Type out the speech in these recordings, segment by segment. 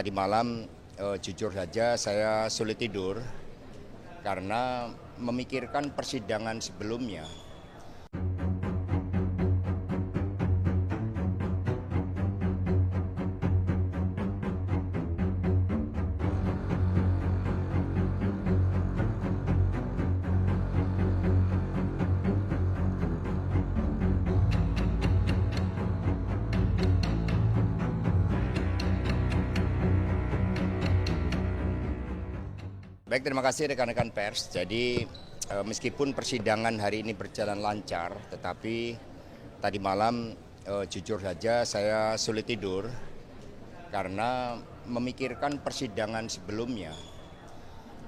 Tadi malam jujur saja saya sulit tidur karena memikirkan persidangan sebelumnya. Baik, terima kasih rekan-rekan pers. Jadi meskipun persidangan hari ini berjalan lancar, tetapi tadi malam jujur saja saya sulit tidur karena memikirkan persidangan sebelumnya.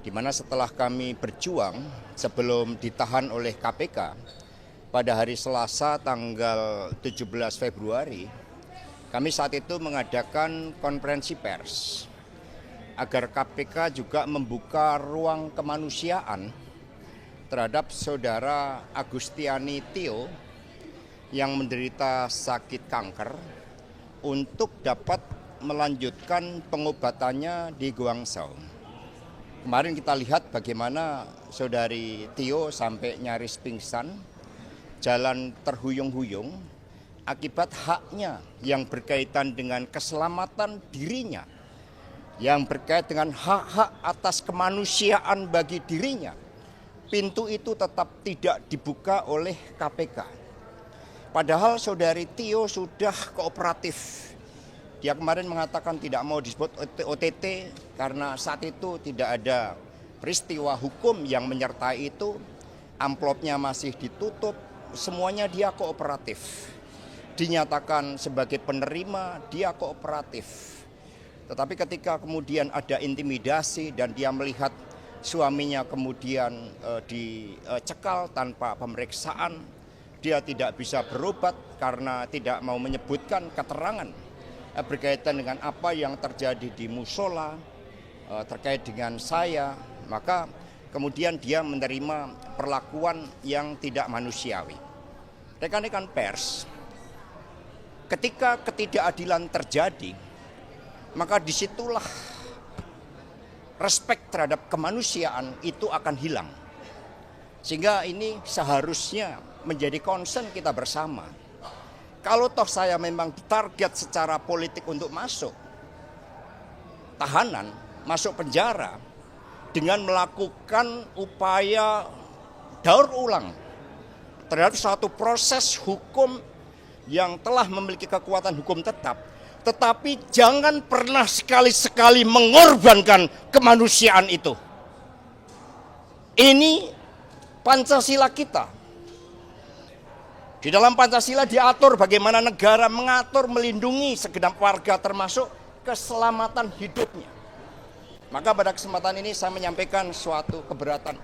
Di mana setelah kami berjuang sebelum ditahan oleh KPK pada hari Selasa tanggal 17 Februari, kami saat itu mengadakan konferensi pers agar KPK juga membuka ruang kemanusiaan terhadap saudara Agustiani Tio yang menderita sakit kanker untuk dapat melanjutkan pengobatannya di Guangzhou. Kemarin kita lihat bagaimana saudari Tio sampai nyaris pingsan, jalan terhuyung-huyung akibat haknya yang berkaitan dengan keselamatan dirinya, yang berkait dengan hak-hak atas kemanusiaan bagi dirinya, pintu itu tetap tidak dibuka oleh KPK. Padahal saudari Tio sudah kooperatif. Dia kemarin mengatakan tidak mau disebut OTT karena saat itu tidak ada peristiwa hukum yang menyertai itu. Amplopnya masih ditutup, semuanya dia kooperatif. Dinyatakan sebagai penerima, dia kooperatif. Tetapi ketika kemudian ada intimidasi dan dia melihat suaminya kemudian dicekal tanpa pemeriksaan, dia tidak bisa berobat karena tidak mau menyebutkan keterangan berkaitan dengan apa yang terjadi di musola terkait dengan saya, maka kemudian dia menerima perlakuan yang tidak manusiawi. Rekan-rekan pers, ketika ketidakadilan terjadi, maka disitulah respek terhadap kemanusiaan itu akan hilang. Sehingga ini seharusnya menjadi concern kita bersama. Kalau toh saya memang ditarget secara politik untuk masuk tahanan, masuk penjara, dengan melakukan upaya daur ulang terhadap suatu proses hukum yang telah memiliki kekuatan hukum tetap, tetapi jangan pernah sekali-sekali mengorbankan kemanusiaan itu. Ini Pancasila kita. Di dalam Pancasila diatur bagaimana negara mengatur, melindungi segenap warga termasuk keselamatan hidupnya. Maka pada kesempatan ini saya menyampaikan suatu keberatan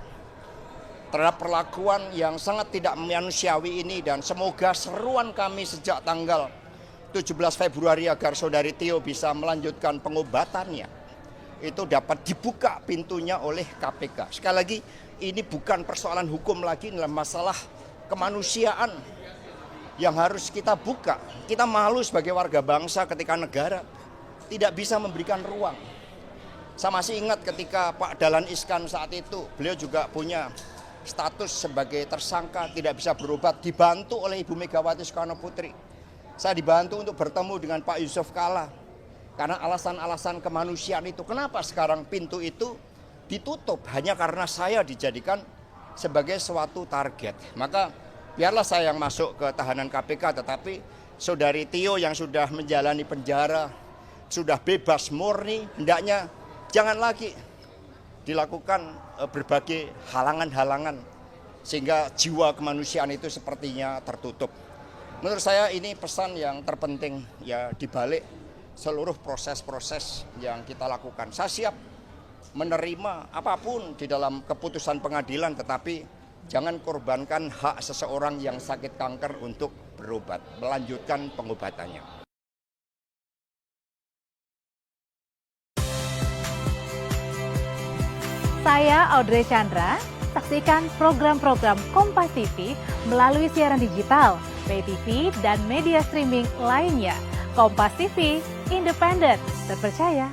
terhadap perlakuan yang sangat tidak manusiawi ini, dan semoga seruan kami sejak tanggal 17 Februari agar saudari Tio bisa melanjutkan pengobatannya itu dapat dibuka pintunya oleh KPK. Sekali lagi, ini bukan persoalan hukum lagi, dalam masalah kemanusiaan yang harus kita buka. Kita malu sebagai warga bangsa ketika negara tidak bisa memberikan ruang. Saya masih ingat ketika Pak Dahlan Iskan saat itu, beliau juga punya status sebagai tersangka, tidak bisa berobat, dibantu oleh Ibu Megawati Soekarno Putri. Saya dibantu untuk bertemu dengan Pak Yusuf Kalla karena alasan-alasan kemanusiaan itu. Kenapa sekarang pintu itu ditutup hanya karena saya dijadikan sebagai suatu target? Maka biarlah saya yang masuk ke tahanan KPK, tetapi saudari Tio yang sudah menjalani penjara, sudah bebas murni, hendaknya jangan lagi dilakukan berbagai halangan-halangan sehingga jiwa kemanusiaan itu sepertinya tertutup. Menurut saya ini pesan yang terpenting ya di balik seluruh proses-proses yang kita lakukan. Saya siap menerima apapun di dalam keputusan pengadilan, tetapi jangan korbankan hak seseorang yang sakit kanker untuk berobat, melanjutkan pengobatannya. Saya Audrey Chandra, saksikan program-program Kompas TV melalui siaran digital, pay TV, dan media streaming lainnya. Kompas TV, independen, terpercaya.